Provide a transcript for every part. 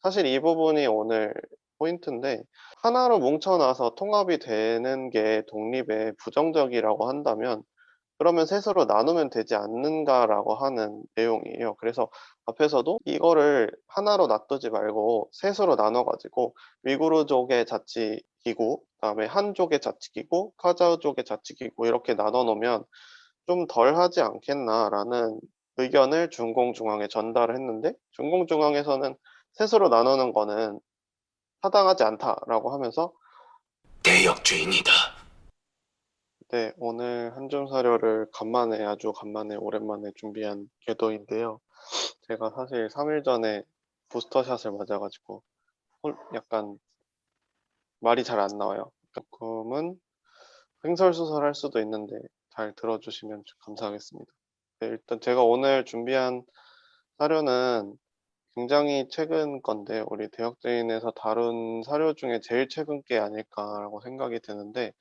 사실 이 부분이 오늘 포인트인데, 하나로 뭉쳐놔서 통합이 되는 게 독립에 부정적이라고 한다면 그러면 셋으로 나누면 되지 않는가라고 하는 내용이에요. 그래서 앞에서도 이거를 하나로 놔두지 말고 셋으로 나눠가지고 위구르족의 자치기구, 그다음에 한족의 자치기구, 카자흐족의 자치기구 이렇게 나눠 놓으면 좀 덜 하지 않겠나라는 의견을 중공중앙에 전달을 했는데, 중공중앙에서는 셋으로 나누는 거는 타당하지 않다라고 하면서 대역죄인이다. 네, 오늘 한줌 사료를 아주 간만에 오랜만에 준비한 궤도인데요. 제가 사실 3일 전에 부스터샷을 맞아가지고 약간 말이 잘 안 나와요. 조금은 횡설수설할 수도 있는데 잘 들어주시면 감사하겠습니다. 네, 일단 제가 오늘 준비한 사료는 굉장히 최근 건데, 우리 대학제인에서 다룬 사료 중에 제일 최근 게 아닐까라고 생각이 드는데,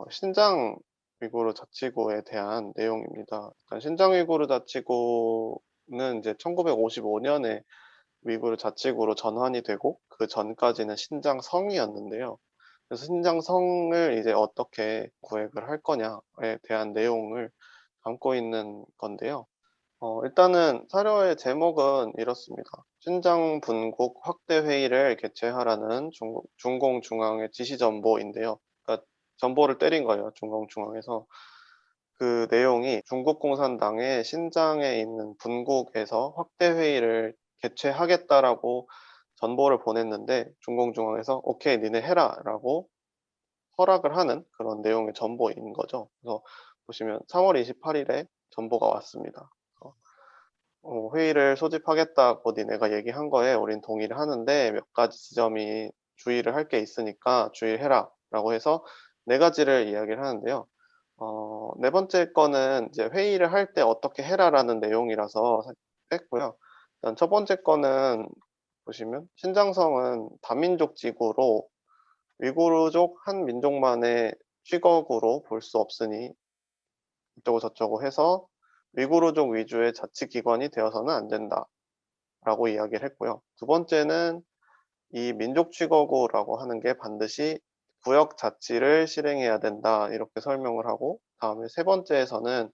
신장 위구르 자치구에 대한 내용입니다. 일단 신장 위구르 자치구는 이제 1955년에 위구르 자치구로 전환이 되고, 그 전까지는 신장성이었는데요. 그래서 신장성을 이제 어떻게 구획을 할 거냐에 대한 내용을 담고 있는 건데요. 일단은 사료의 제목은 이렇습니다. 신장 분국 확대 회의를 개최하라는 중공중앙의 지시 전보인데요. 그러니까 전보를 때린 거예요. 중공중앙에서. 그 내용이 중국 공산당의 신장에 있는 분국에서 확대 회의를 개최하겠다라고 전보를 보냈는데, 중공중앙에서 오케이 니네 해라라고 허락을 하는 그런 내용의 전보인 거죠. 그래서 보시면 3월 28일에 전보가 왔습니다. 회의를 소집하겠다고 니네가 얘기한 거에 우린 동의를 하는데 몇 가지 지점이 주의를 할 게 있으니까 주의해라 라고 해서 네 가지를 이야기를 하는데요. 네 번째 거는 이제 회의를 할 때 어떻게 해라라는 내용이라서 뺐고요. 일단 첫 번째 거는 보시면 신장성은 다민족 지구로 위구르족 한 민족만의 취거구로 볼 수 없으니 이쩌고 저쩌고 해서 위구르족 위주의 자치기관이 되어서는 안 된다라고 이야기를 했고요. 두 번째는 이 민족 취거구라고 하는 게 반드시 구역 자치를 실행해야 된다 이렇게 설명을 하고, 다음에 세 번째에서는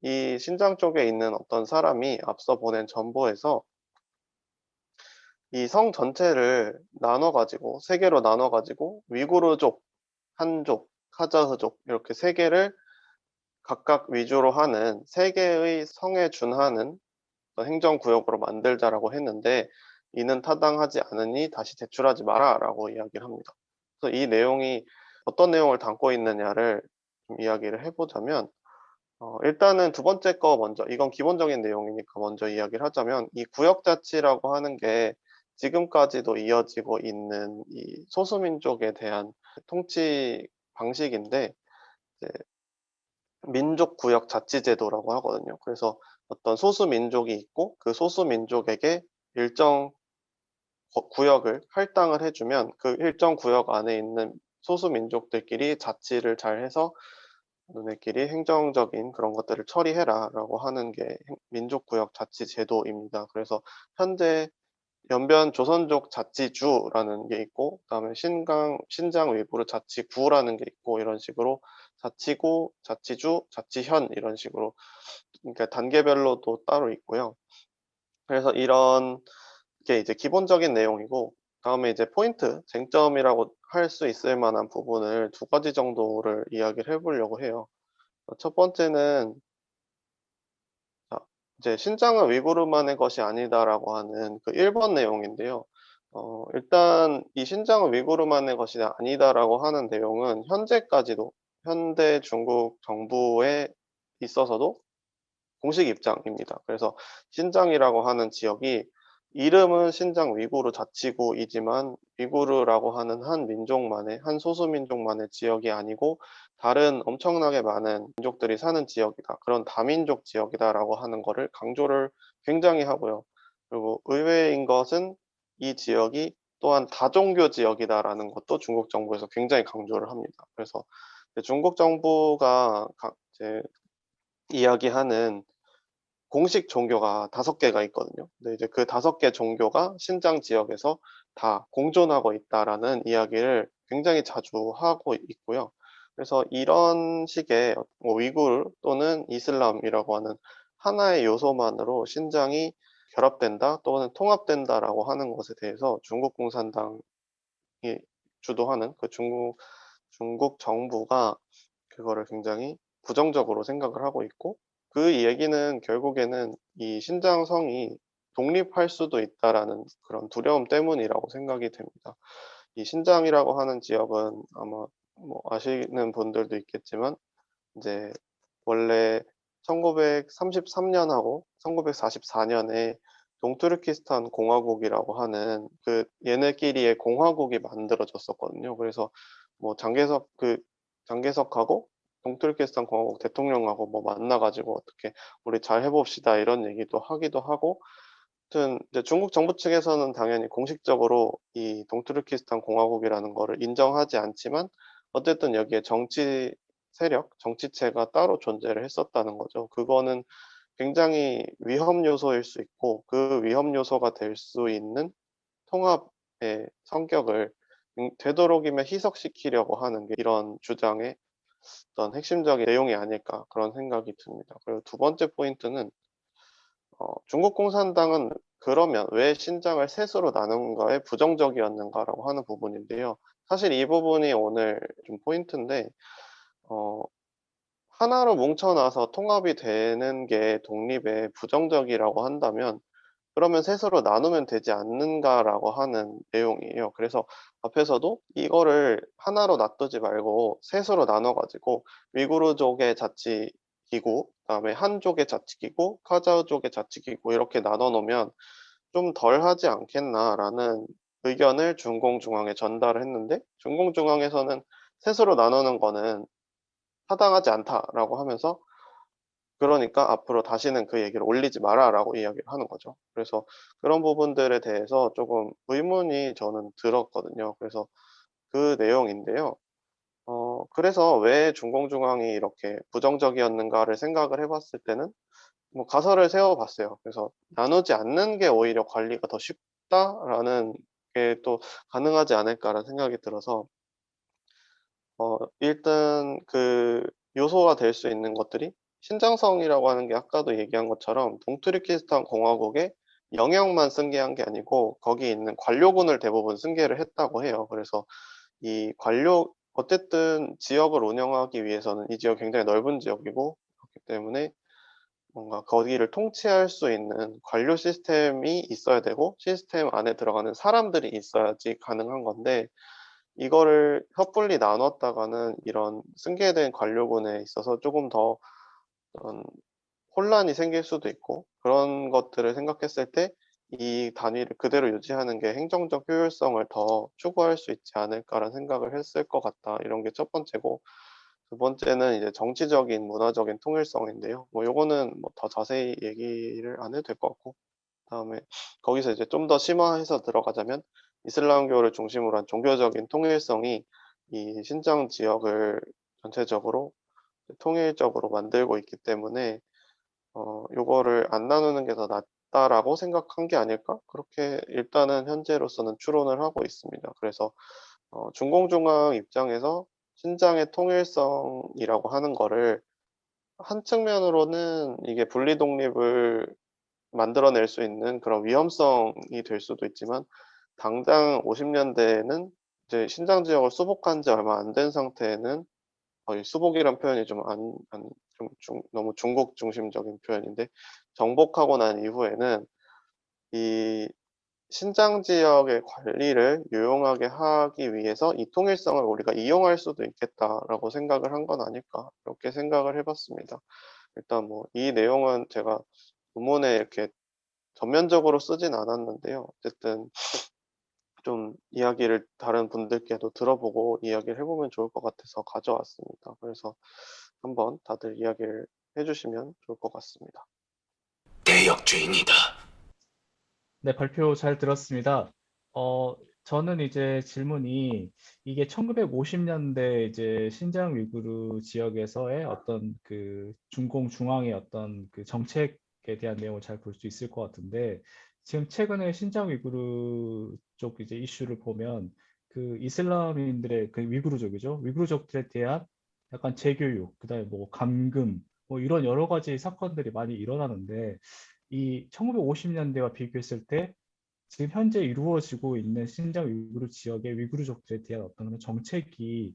이 신장 쪽에 있는 어떤 사람이 앞서 보낸 정보에서 이 성 전체를 나눠가지고 세 개로 나눠가지고 위구르족, 한족, 카자흐족 이렇게 세 개를 각각 위주로 하는 세 개의 성에 준하는 행정구역으로 만들자라고 했는데, 이는 타당하지 않으니 다시 제출하지 마라라고 이야기를 합니다. 그래서 이 내용이 어떤 내용을 담고 있느냐를 좀 이야기를 해보자면, 일단은 두 번째 거 먼저, 이건 기본적인 내용이니까 먼저 이야기를 하자면, 이 구역자치라고 하는 게 지금까지도 이어지고 있는 이 소수민족에 대한 통치 방식인데, 이제 민족구역자치제도라고 하거든요. 그래서 어떤 소수민족이 있고 그 소수민족에게 일정 구역을 할당을 해주면 그 일정 구역 안에 있는 소수민족들끼리 자치를 잘 해서 너네끼리 행정적인 그런 것들을 처리해라라고 하는 게 민족구역자치제도입니다. 그래서 현재 연변 조선족 자치주라는 게 있고, 그다음에 신장 위구르 자치구라는 게 있고, 이런 식으로 자치구, 자치주, 자치현 이런 식으로, 그러니까 단계별로도 따로 있고요. 그래서 이런 게 이제 기본적인 내용이고, 다음에 이제 포인트, 쟁점이라고 할 수 있을 만한 부분을 두 가지 정도를 이야기를 해보려고 해요. 첫 번째는 자, 이제 신장은 위구르만의 것이 아니다라고 하는 그 1번 내용인데요. 일단 이 신장은 위구르만의 것이 아니다라고 하는 내용은 현재까지도 현대 중국 정부에 있어서도 공식 입장입니다. 그래서 신장이라고 하는 지역이 이름은 신장 위구르 자치구이지만 위구르라고 하는 한 민족만의, 한 소수민족만의 지역이 아니고 다른 엄청나게 많은 민족들이 사는 지역이다. 그런 다민족 지역이다라고 하는 거를 강조를 굉장히 하고요. 그리고 의외인 것은 이 지역이 또한 다종교 지역이다라는 것도 중국 정부에서 굉장히 강조를 합니다. 그래서 중국 정부가 이제 이야기하는 공식 종교가 5개가 있거든요. 근데 이제 그 5개 종교가 신장 지역에서 다 공존하고 있다라는 이야기를 굉장히 자주 하고 있고요. 그래서 이런 식의 뭐 위구르 또는 이슬람이라고 하는 하나의 요소만으로 신장이 결합된다 또는 통합된다라고 하는 것에 대해서 중국 공산당이 주도하는 그 중국 정부가 그거를 굉장히 부정적으로 생각을 하고 있고, 그 얘기는 결국에는 이 신장성이 독립할 수도 있다라는 그런 두려움 때문이라고 생각이 됩니다. 이 신장이라고 하는 지역은 아마 뭐 아시는 분들도 있겠지만 이제 원래 1933년하고 1944년에 동투르키스탄 공화국이라고 하는 그 얘네끼리의 공화국이 만들어졌었거든요. 그래서 뭐 장개석하고 동투르키스탄 공화국 대통령하고 뭐 만나 가지고 어떻게 "우리 잘 해 봅시다." 이런 얘기도 하기도 하고, 아무튼 이제 중국 정부 측에서는 당연히 공식적으로 이 동투르키스탄 공화국이라는 거를 인정하지 않지만 어쨌든 여기에 정치 세력, 정치체가 따로 존재를 했었다는 거죠. 그거는 굉장히 위험 요소일 수 있고, 그 위험 요소가 될 수 있는 통합의 성격을 되도록이면 희석시키려고 하는 게 이런 주장의 어떤 핵심적인 내용이 아닐까, 그런 생각이 듭니다. 그리고 두 번째 포인트는 중국 공산당은 그러면 왜 신장을 셋으로 나눈 거에 부정적이었는가라고 하는 부분인데요. 사실 이 부분이 오늘 좀 포인트인데, 어 하나로 뭉쳐 놔서 통합이 되는 게 독립에 부정적이라고 한다면 그러면 셋으로 나누면 되지 않는가라고 하는 내용이에요. 그래서 앞에서도 이거를 하나로 놔두지 말고 셋으로 나눠 가지고 위구르족의 자치기구, 그다음에 한족의 자치기구, 카자흐족의 자치기구 이렇게 나눠 놓으면 좀 덜하지 않겠나라는 의견을 중공중앙에 전달을 했는데, 중공중앙에서는 "셋으로 나누는 거는 타당하지 않다."라고 하면서 그러니까 "앞으로 다시는 그 얘기를 올리지 마라."라고 이야기를 하는 거죠. 그래서 그런 부분들에 대해서 조금 의문이 저는 들었거든요. 그래서 그 내용인데요. 그래서 왜 중공중앙이 이렇게 부정적이었는가를 생각을 해 봤을 때는 뭐 가설을 세워 봤어요. 그래서 '나누지 않는 게 오히려 관리가 더 쉽다.'라는 게 또 가능하지 않을까라는 생각이 들어서, 일단 그 요소가 될 수 있는 것들이 신장성이라고 하는 게 아까도 얘기한 것처럼 동투르키스탄 공화국의 영역만 승계한 게 아니고 거기 있는 관료군을 대부분 승계를 했다고 해요. 그래서 이 관료 어쨌든 지역을 운영하기 위해서는 이 지역이 굉장히 넓은 지역이고, 그렇기 때문에 뭔가 거기를 통치할 수 있는 관료 시스템이 있어야 되고 시스템 안에 들어가는 사람들이 있어야지 가능한 건데, 이거를 섣불리 나눴다가는 이런 승계된 관료군에 있어서 조금 더 어떤 혼란이 생길 수도 있고, 그런 것들을 생각했을 때 '이 단위를 그대로 유지하는 게 행정적 효율성을 더 추구할 수 있지 않을까.'라는 생각을 했을 것 같다. 이런 게 첫 번째고, 두 번째는 이제 정치적인 문화적인 통일성인데요. 뭐 요거는 뭐 더 자세히 얘기를 안 해도 될 것 같고, 그다음에 거기서 이제 좀 더 심화해서 들어가자면 이슬람교를 중심으로 한 종교적인 통일성이 이 신장 지역을 전체적으로 통일적으로 만들고 있기 때문에 '요거를 안 나누는 게 더 낫다.'라고 생각한 게 아닐까? 그렇게 일단은 현재로서는 추론을 하고 있습니다. 그래서 중공중앙 입장에서 신장의 통일성이라고 하는 거를 한 측면으로는 이게 분리 독립을 만들어낼 수 있는 그런 위험성이 될 수도 있지만, 당장 50 년대에는 이제 신장 지역을 수복한 지 얼마 안 된 상태에는, 이 수복이란 표현이 좀 너무 중국 중심적인 표현인데, 정복하고 난 이후에는 이 신장 지역의 관리를 유용하게 하기 위해서 '이 통일성을 우리가 이용할 수도 있겠다.'라고 생각을 한 건 아닐까, 이렇게 생각을 해 봤습니다. 일단 뭐 이 내용은 제가 논문에 이렇게 전면적으로 쓰진 않았는데요. 어쨌든 좀 이야기를 다른 분들께도 들어보고 이야기를 해 보면 좋을 것 같아서 가져왔습니다. 그래서 한번 다들 이야기를 해 주시면 좋을 것 같습니다. 대역죄인이다. 네, 발표 잘 들었습니다. 어, 저는 이제 질문이 이게 1950년대 이제 신장 위구르 지역에서의 어떤 그 중공 중앙의 어떤 그 정책에 대한 내용을 잘 볼 수 있을 것 같은데 지금 최근에 신장 위구르 쪽 이제 이슈를 보면 그 이슬람인들의 그 위구르족이죠. 위구르족들에 대한 약간 재교육, 그다음에 뭐 감금, 뭐 이런 여러 가지 사건들이 많이 일어나는데 이 1950년대와 비교했을 때 지금 현재 이루어지고 있는 신장 위구르 지역의 위구르족들에 대한 어떤 정책이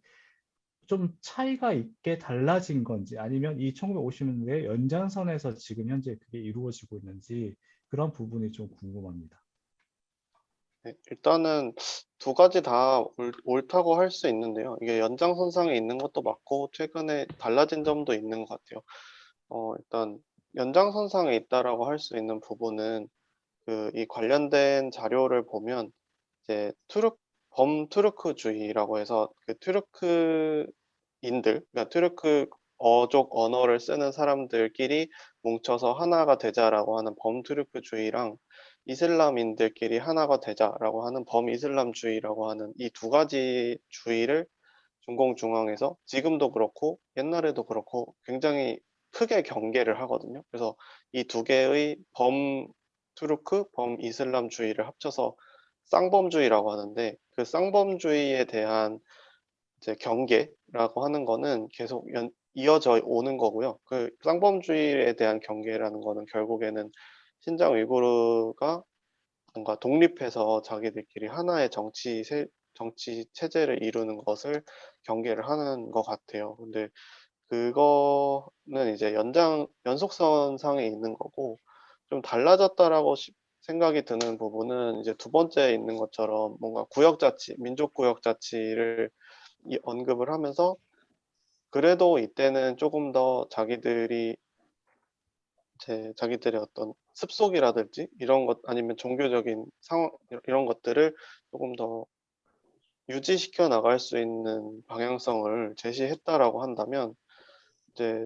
좀 차이가 있게 달라진 건지 아니면 이 1950년대 연장선에서 지금 현재 그게 이루어지고 있는지 그런 부분이 좀 궁금합니다. 네, 일단은 두 가지 다 옳다고 할 수 있는데요. 이게 연장선상에 있는 것도 맞고 최근에 달라진 점도 있는 것 같아요. 일단 연장선상에 있다라고 할 수 있는 부분은 이 관련된 자료를 보면 이제 범투르크주의라고 해서 그 그러니까 투르크 어족 언어를 쓰는 사람들끼리 뭉쳐서 하나가 되자라고 하는 범투르크주의랑 이슬람인들끼리 하나가 되자라고 하는 범이슬람주의라고 하는 이 두 가지 주의를 중공 중앙에서 지금도 그렇고 옛날에도 그렇고 굉장히 크게 경계를 하거든요. 그래서 이 두 개의 범투르크, 범이슬람주의를 합쳐서 쌍범주의라고 하는데 그 쌍범주의에 대한 이제 경계라고 하는 거는 계속 이어져 오는 거고요. 그 쌍범주의에 대한 경계라는 거는 결국에는 신장 위구르가 뭔가 독립해서 자기들끼리 하나의 정치 체제를 이루는 것을 경계를 하는 것 같아요. 근데 그거는 이제 연속선상에 있는 거고 좀 달라졌다라고 생각이 드는 부분은 이제 두 번째에 있는 것처럼 뭔가 구역자치, 민족구역자치를 언급을 하면서 그래도 이때는 조금 더 자기들의 어떤 습속이라든지 이런 것 아니면 종교적인 상황 이런 것들을 조금 더 유지시켜 나갈 수 있는 방향성을 제시했다라고 한다면 이제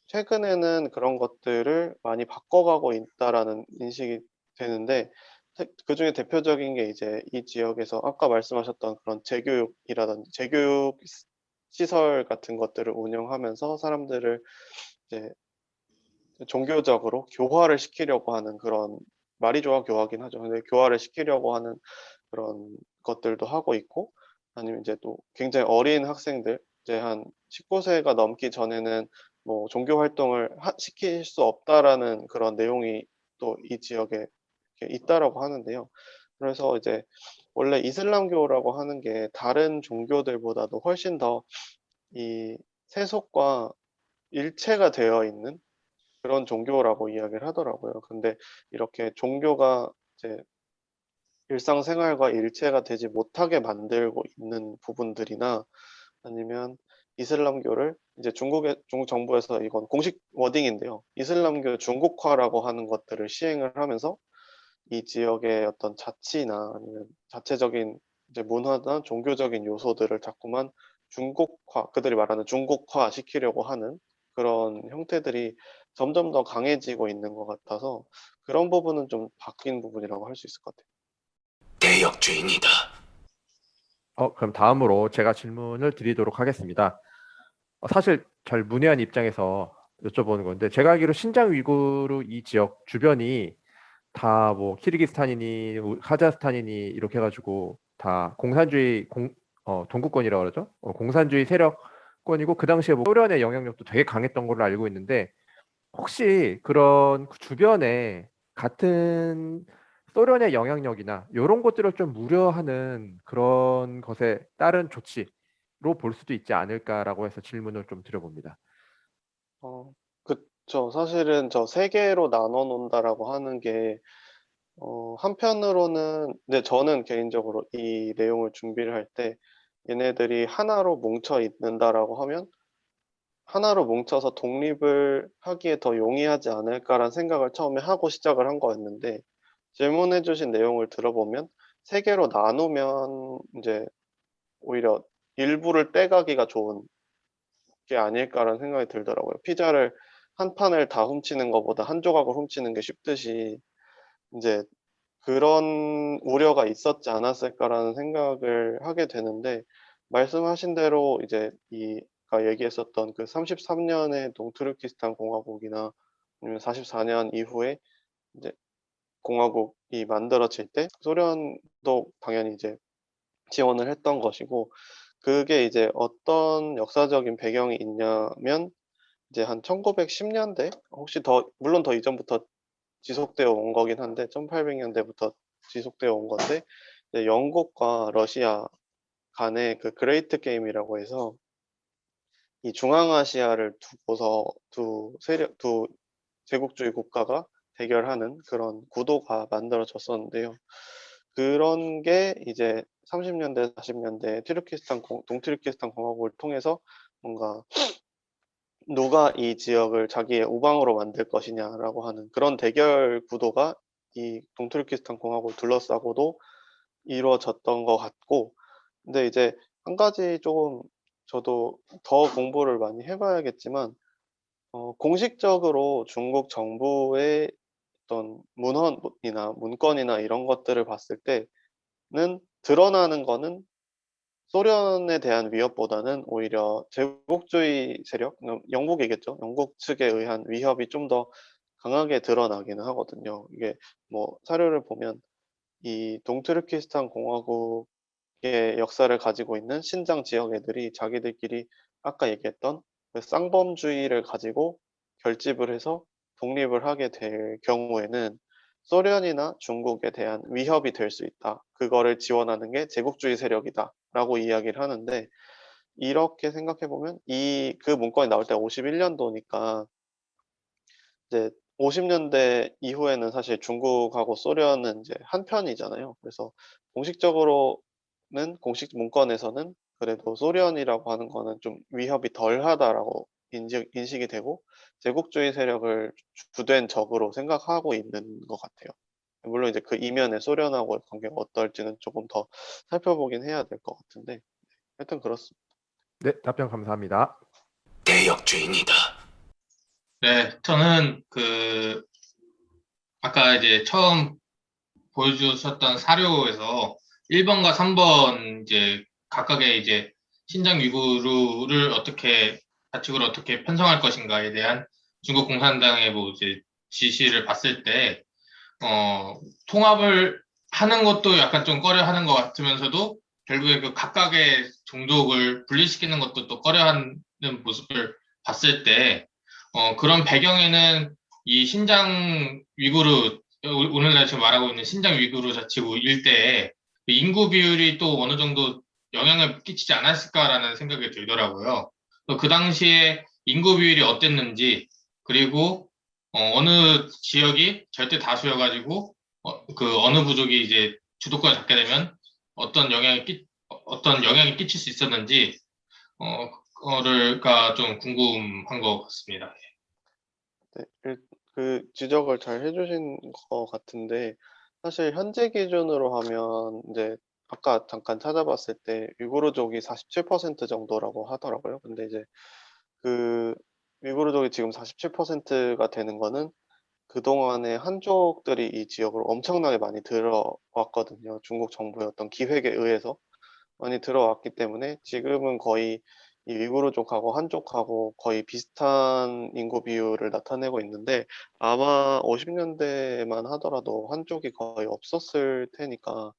최근에는 그런 것들을 많이 바꿔가고 있다라는 인식이 되는데 그중에 대표적인 게 이제 이 지역에서 아까 말씀하셨던 그런 재교육이라든지 재교육 시설 같은 것들을 운영하면서 사람들을 이제 종교적으로 교화를 시키려고 하는 그런 말이 좋아 교화긴 하죠. 근데 교화를 시키려고 하는 그런 것들도 하고 있고 아니면 이제 또 굉장히 어린 학생들 이제 한 19세가 넘기 전에는 뭐 종교 활동을 시킬 수 없다라는 그런 내용이 또 이 지역에 이렇게 있다라고 하는데요. 그래서 이제 원래 이슬람교라고 하는 게 다른 종교들보다도 훨씬 더 이 세속과 일체가 되어 있는 그런 종교라고 이야기를 하더라고요. 근데 이렇게 종교가 이제 일상생활과 일체가 되지 못하게 만들고 있는 부분들이나 아니면 이슬람교를 이제 중국 정부에서 이건 공식 워딩인데요. 이슬람교 중국화라고 하는 것들을 시행을 하면서 이 지역의 어떤 자치나 아니면 자체적인 이제 문화나 종교적인 요소들을 자꾸만 그들이 말하는 중국화 시키려고 하는 그런 형태들이 점점 더 강해지고 있는 것 같아서 그런 부분은 좀 바뀐 부분이라고 할 수 있을 것 같아요. 대역죄인이다. 그럼 다음으로 제가 질문을 드리도록 하겠습니다. 사실 잘 문외한 입장에서 여쭤보는 건데 제가 알기로 신장 위구르 이 지역 주변이 다 뭐 키르기스탄이니 카자흐스탄이니 이렇게 해가지고 다 공산주의 동구권이라고 그러죠. 공산주의 세력권이고 그 당시에 뭐 소련의 영향력도 되게 강했던 걸로 알고 있는데 혹시 그런 주변에 같은 소련의 영향력이나 이런 것들을 좀 우려하는 그런 것에 따른 조치로 볼 수도 있지 않을까라고 해서 질문을 좀 드려봅니다. 그쵸. 사실은 저 세 개로 나눠 놓는다라고 하는 게 한편으로는 근데 저는 개인적으로 이 내용을 준비를 할 때 얘네들이 하나로 뭉쳐 있는다라고 하면 하나로 뭉쳐서 독립을 하기에 더 용이하지 않을까라는 생각을 처음에 하고 시작을 한 거였는데 질문해 주신 내용을 들어보면 세 개로 나누면 이제 오히려 일부를 떼가기가 좋은 게 아닐까라는 생각이 들더라고요. 피자를 한 판을 다 훔치는 것보다 한 조각을 훔치는 게 쉽듯이 이제 그런 우려가 있었지 않았을까라는 생각을 하게 되는데 말씀하신 대로 이제 얘기했었던 그 33년의 동투르키스탄 공화국이나 아니면 44년 이후에 이제 공화국이 만들어질 때 소련도 당연히 이제 지원을 했던 것이고, 그게 이제 어떤 역사적인 배경이 있냐면 이제 한 1910년대, 혹시 더 물론 더 이전부터 지속되어 온 거긴 한데 1800년대부터 지속되어 온 건데, 이제 영국과 러시아 간의 그 그레이트 게임이라고 해서 이 중앙아시아를 두고서 두 제국주의 국가가 대결하는 그런 구도가 만들어졌었는데요. 그런 게 이제 30년대, 40년대 동트르키스탄 공화국을 통해서 뭔가 누가 이 지역을 자기의 우방으로 만들 것이냐라고 하는 그런 대결 구도가 이 동트르키스탄 공화국을 둘러싸고도 이루어졌던 것 같고, 근데 이제 한 가지 조금 저도 더 공부를 많이 해봐야겠지만, 공식적으로 중국 정부의 어떤 문헌이나 문건이나 이런 것들을 봤을 때는 드러나는 거는 소련에 대한 위협보다는 오히려 제국주의 세력, 영국이겠죠. 영국 측에 의한 위협이 좀 더 강하게 드러나기는 하거든요. 이게 뭐 사료를 보면 이 동트르키스탄 공화국의 역사를 가지고 있는 신장 지역 애들이 자기들끼리 아까 얘기했던 그 쌍범주의를 가지고 결집을 해서 독립을 하게 될 경우에는 소련이나 중국에 대한 위협이 될 수 있다. 그거를 지원하는 게 제국주의 세력이다. 라고 이야기를 하는데, 이렇게 생각해 보면 그 문건이 나올 때가 51년도니까 이제 50년대 이후에는 사실 중국하고 소련은 이제 한편이잖아요. 그래서 공식적으로는 공식 문건에서는 그래도 소련이라고 하는 거는 좀 위협이 덜하다라고 인식이 되고 제국주의 세력을 주된 적으로 생각하고 있는 것 같아요. 물론 이제 그 이면에 소련하고의 관계가 어떨지는 조금 더 살펴보긴 해야 될 것 같은데, 하여튼 그렇습니다. 네, 답변 감사합니다. 대역죄인이다. 네, 저는 아까 이제 처음 보여주셨던 사료에서 1번과 3번 이제 각각의 이제 신장 위구르를 좌측으로 어떻게 편성할 것인가에 대한 중국 공산당의 뭐 이제 지시를 봤을 때, 통합을 하는 것도 약간 좀 꺼려 하는 것 같으면서도 결국에 그 각각의 종족을 분리시키는 것도 또 꺼려 하는 모습을 봤을 때, 그런 배경에는 이 신장 위구르, 오늘날 지금 말하고 있는 신장 위구르 자치구 일대에 그 인구 비율이 또 어느 정도 영향을 끼치지 않았을까라는 생각이 들더라고요. 그 당시에 인구 비율이 어땠는지, 그리고 어느 지역이 절대 다수여가지고 그 어느 부족이 이제 주도권을 잡게 되면 어떤 영향이 끼칠 수 있었는지 그거가 좀 궁금한 것 같습니다. 네, 그 지적을 잘 해주신 것 같은데, 사실 현재 기준으로 하면 이제 아까 잠깐 찾아봤을 때 위구르족이 47% 정도라고 하더라고요. 근데 이제 그 위구르족이 지금 47%가 되는 거는 그동안에 한족들이 이 지역으로 엄청나게 많이 들어왔거든요. 중국 정부의 어떤 기획에 의해서 많이 들어왔기 때문에 지금은 거의 이 위구르족하고 한족하고 거의 비슷한 인구 비율을 나타내고 있는데, 아마 50년대만 하더라도 한족이 거의 없었을 테니까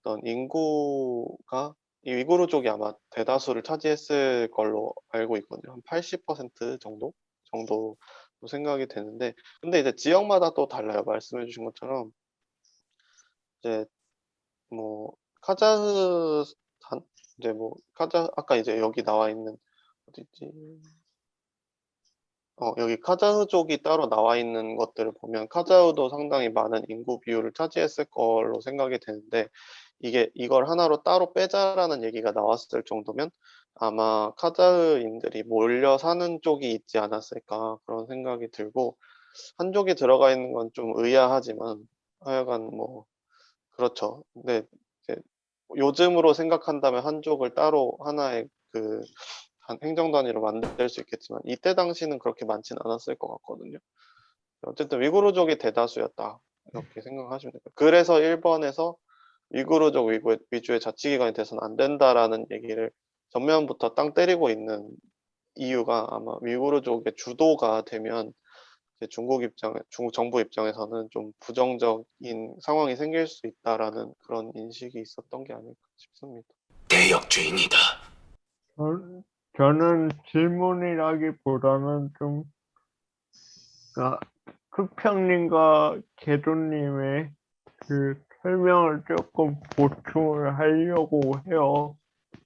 어떤 인구가 이 위구르족이 아마 대다수를 차지했을 걸로 알고 있거든요. 한 80% 정도 생각이 되는데, 근데 이제 지역마다 또 달라요. 말씀해 주신 것처럼 이제 뭐 카자흐스탄, 이제 뭐 아까 이제 여기 나와 있는 어디지? 여기 카자흐족이 따로 나와 있는 것들을 보면 카자흐도 상당히 많은 인구 비율을 차지했을 걸로 생각이 되는데, 이걸 하나로 따로 빼자라는 얘기가 나왔을 정도면 아마 카자흐인들이 몰려 사는 쪽이 있지 않았을까 그런 생각이 들고, 한족이 들어가 있는 건 좀 의아하지만 하여간 뭐 그렇죠. 근데 이제 요즘으로 생각한다면 한족을 따로 하나의 그 행정 단위로 만들 수 있겠지만 이때 당시는 그렇게 많지는 않았을 것 같거든요. 어쨌든 위구르족이 대다수였다 이렇게 생각하시면 됩니다. 그래서 일본에서 위구르족 위주의 자치기관이 돼서는 안 된다라는 얘기를 전면부터 땅 때리고 있는 이유가 아마 위구르족의 주도가 되면 이제 중국 정부 입장에서는 좀 부정적인 상황이 생길 수 있다라는 그런 인식이 있었던 게 아닐까 싶습니다. 대역죄인이다. 저는 질문이라기보다는 좀, 그러니까 쿠평님과 개도님의 그 설명을 조금 보충을 하려고 해요.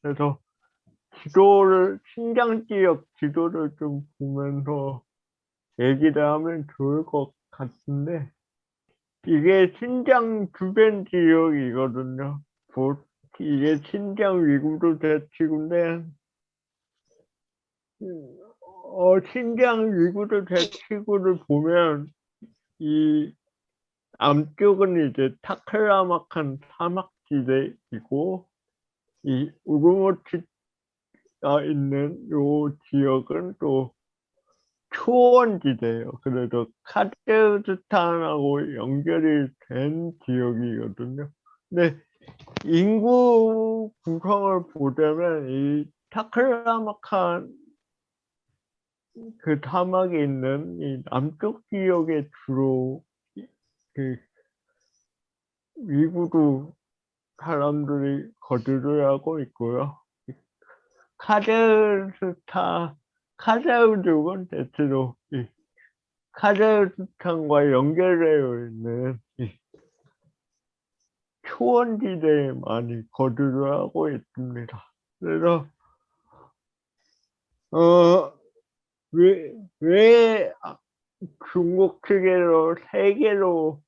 그래서 신장 지역 지도를 좀 보면서 얘기를 하면 좋을 것 같은데, 이게 신장 주변 지역이거든요. 이게 신장 위구르 대치구인데, 신장 위구르 대치구를 보면 이 남쪽은 이제 타클라마칸 사막지대이고, 이 우르무치가 있는 요 지역은 또 초원지대예요. 그래서 카자흐스탄하고 연결이 된 지역이거든요. 근데 인구 구성을 보자면 이 타클라마칸 그 사막에 있는 이 남쪽 지역에 주로 그 위구르 사람들이 거주를 하고 있고요. 카자흐 쪽은 대체로 이 카자흐스탄과 연결되어 있는 이 초원지대에 많이 거주를 하고 있습니다. 그래서 왜 중국 측에서 세계로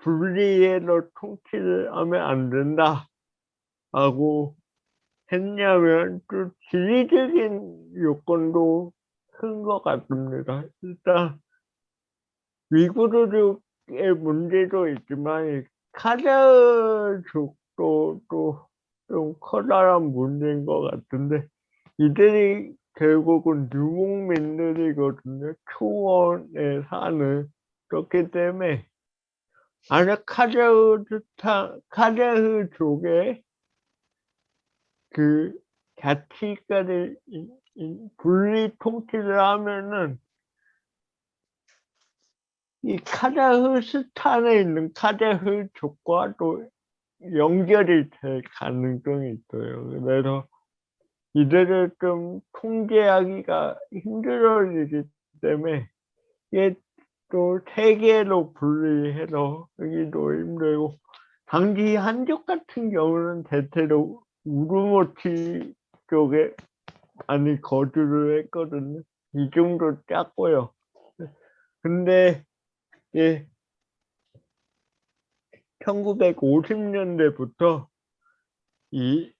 분리해서 통치를 하면 안 된다라고 했냐면 또 지리적인 요건도 큰 것 같습니다. 일단 위구르족의 문제도 있지만 이 카자흐족도 또 좀 커다란 문제인 것 같은데, 이들이 결국은 유목민들이거든요. 초원에 사는. 그렇기 때문에 만약 카자흐족의 그 자치까지 분리 통치를 하면은 이 카자흐스탄에 있는 카자흐족과 또 연결이 될 가능성이 있어요. 그래서 이들을 좀 통제하기가 힘들어지기 때문에 이게 또 세계로 분리해서 하기도 힘들고, 당시 한족 같은 경우는 대체로 우르무치 쪽에 많이 거주를 했거든요. 이 정도 작고요. 근데 예, 1950년대부터 이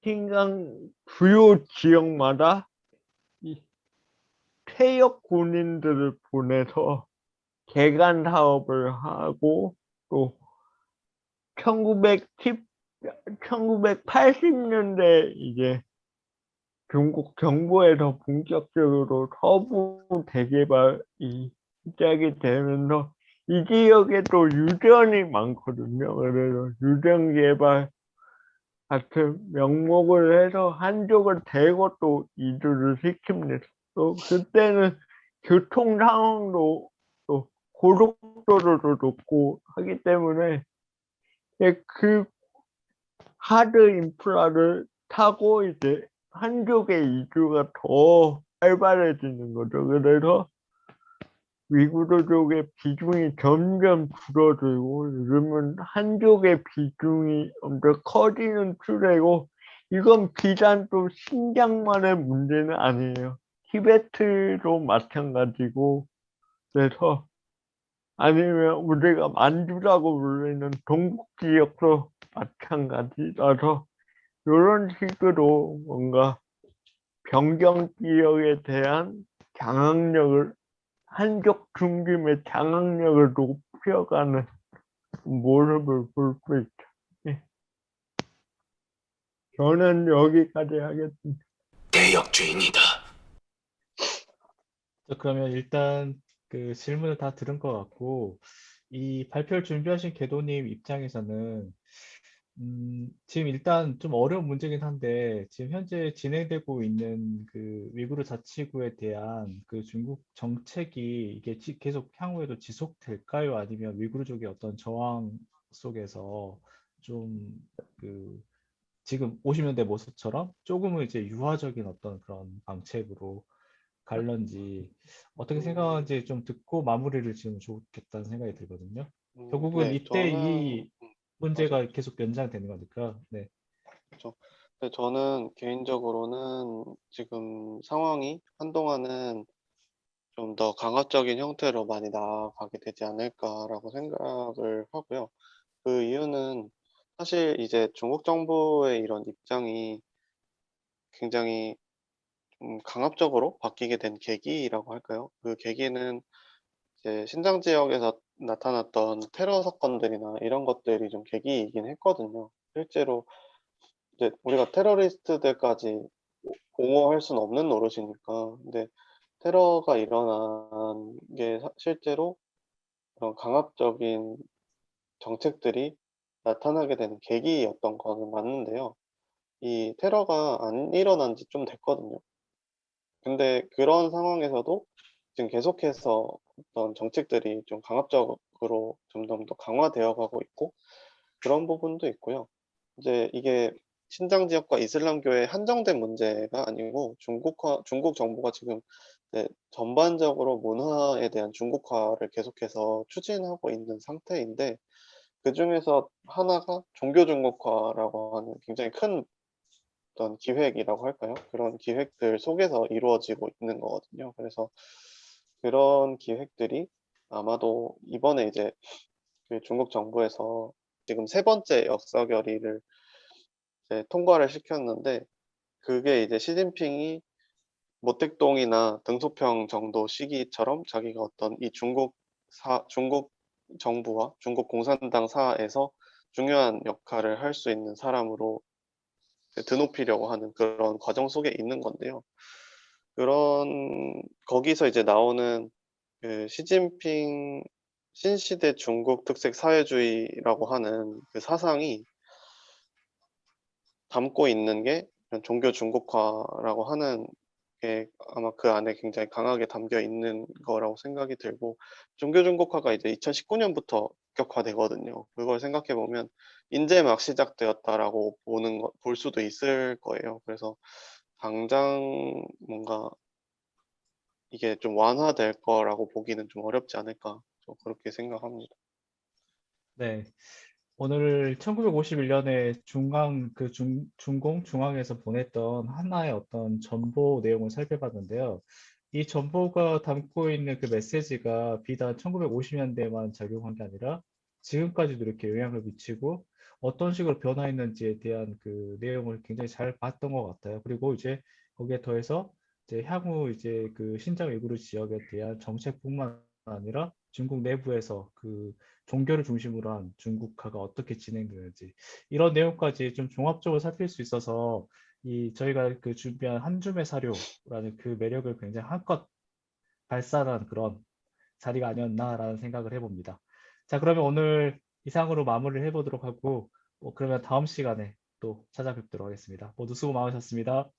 신강 주요 지역마다 이 퇴역 군인들을 보내서 개간 사업을 하고, 또 1980년대 이제 중국 정부에서 본격적으로 서부 대개발이 시작이 되면서 이 지역에 또 유전이 많거든요. 그래서 유전 개발 같은 명목을 해서 한족을 대거 또 이주를 시킵니다. 또 그때는 교통 상황도 또 고속도로도 높고 하기 때문에 그 하드 인프라를 타고 이제 한족의 이주가 더 활발해지는 거죠. 그래서 위구르족의 비중이 점점 줄어들고, 요즘은 한족의 비중이 엄청 커지는 추세고, 이건 비단 또 신장만의 문제는 아니에요. 티베트도 마찬가지고, 그래서 아니면 우리가 만주라고 불리는 동북 지역도 마찬가지라서 이런 식으로 뭔가 변경 지역에 대한 장악력을, 한족 중심의 장악력을 높여가는 모습을 볼 수 있죠. 예. 저는 여기까지 하겠습니다. 대역죄인이다. 그러면 일단 그 질문을 다 들은 것 같고, 이 발표를 준비하신 궤도님 입장에서는 지금 일단 좀 어려운 문제긴 한데, 지금 현재 진행되고 있는 그 위구르 자치구에 대한 그 중국 정책이 이게 계속 향후에도 지속될까요? 아니면 위구르족의 어떤 저항 속에서 좀 그 지금 50년대 모습처럼 조금은 이제 유화적인 어떤 그런 방책으로 갈런지 어떻게 생각하는지 좀 듣고 마무리를 지으면 좋겠다는 생각이 들거든요. 결국은 네, 이때 이 맞아요. 문제가 계속 연장되는 거니까. 네. 그렇죠. 근데 저는 개인적으로는 지금 상황이 한동안은 좀 더 강압적인 형태로 많이 나아가게 되지 않을까라고 생각을 하고요. 그 이유는 사실 이제 중국 정부의 이런 입장이 굉장히 좀 강압적으로 바뀌게 된 계기라고 할까요? 그 계기는 이제 신장 지역에서 나타났던 테러 사건들이나 이런 것들이 좀 계기이긴 했거든요. 실제로 이제 우리가 테러리스트들까지 옹호할 수는 없는 노릇이니까. 근데 테러가 일어난 게 실제로 그런 강압적인 정책들이 나타나게 되는 계기였던 거는 맞는데요. 이 테러가 안 일어난 지 좀 됐거든요. 근데 그런 상황에서도 지금 계속해서 어떤 정책들이 좀 강압적으로 점점 더 강화되어 가고 있고 그런 부분도 있고요. 이제 이게 신장 지역과 이슬람교의 한정된 문제가 아니고 중국 정부가 지금 전반적으로 문화에 대한 중국화를 계속해서 추진하고 있는 상태인데 그중에서 하나가 종교 중국화라고 하는 굉장히 큰 어떤 기획이라고 할까요? 그런 기획들 속에서 이루어지고 있는 거거든요. 그래서 그런 기획들이 아마도 이번에 이제 그 중국 정부에서 지금 세 번째 역사 결의를 이제 통과를 시켰는데 그게 이제 시진핑이 모택동이나 등소평 정도 시기처럼 자기가 어떤 이 중국 정부와 중국 공산당 사에서 중요한 역할을 할 수 있는 사람으로 드높이려고 하는 그런 과정 속에 있는 건데요. 그런 거기서 이제 나오는 그 시진핑 신시대 중국 특색 사회주의라고 하는 그 사상이 담고 있는 게 종교 중국화라고 하는 게 아마 그 안에 굉장히 강하게 담겨 있는 거라고 생각이 들고 종교 중국화가 이제 2019년부터 본격화되거든요. 그걸 생각해 보면 인제 막 시작되었다라고 볼 수도 있을 거예요. 그래서 당장 뭔가 이게 좀 완화될 거라고 보기는 좀 어렵지 않을까 좀 그렇게 생각합니다. 네. 오늘 1951년에 중공 중앙에서 보냈던 하나의 어떤 전보 내용을 살펴봤는데요. 이 전보가 담고 있는 그 메시지가 비단 1950년대만 작용한 게 아니라 지금까지도 이렇게 영향을 미치고 어떤 식으로 변화했는지에 대한 그 내용을 굉장히 잘 봤던 것 같아요. 그리고 이제 거기에 더해서 이제 향후 이제 그 신장 위구르 지역에 대한 정책뿐만 아니라 중국 내부에서 그 종교를 중심으로 한 중국화가 어떻게 진행되는지 이런 내용까지 좀 종합적으로 살필 수 있어서 이 저희가 그 준비한 한 줌의 사료라는 그 매력을 굉장히 한껏 발산한 그런 자리가 아니었나라는 생각을 해봅니다. 자, 그러면 오늘 이상으로 마무리를 해보도록 하고 그러면 다음 시간에 또 찾아뵙도록 하겠습니다. 모두 수고 많으셨습니다.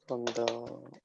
감사합니다.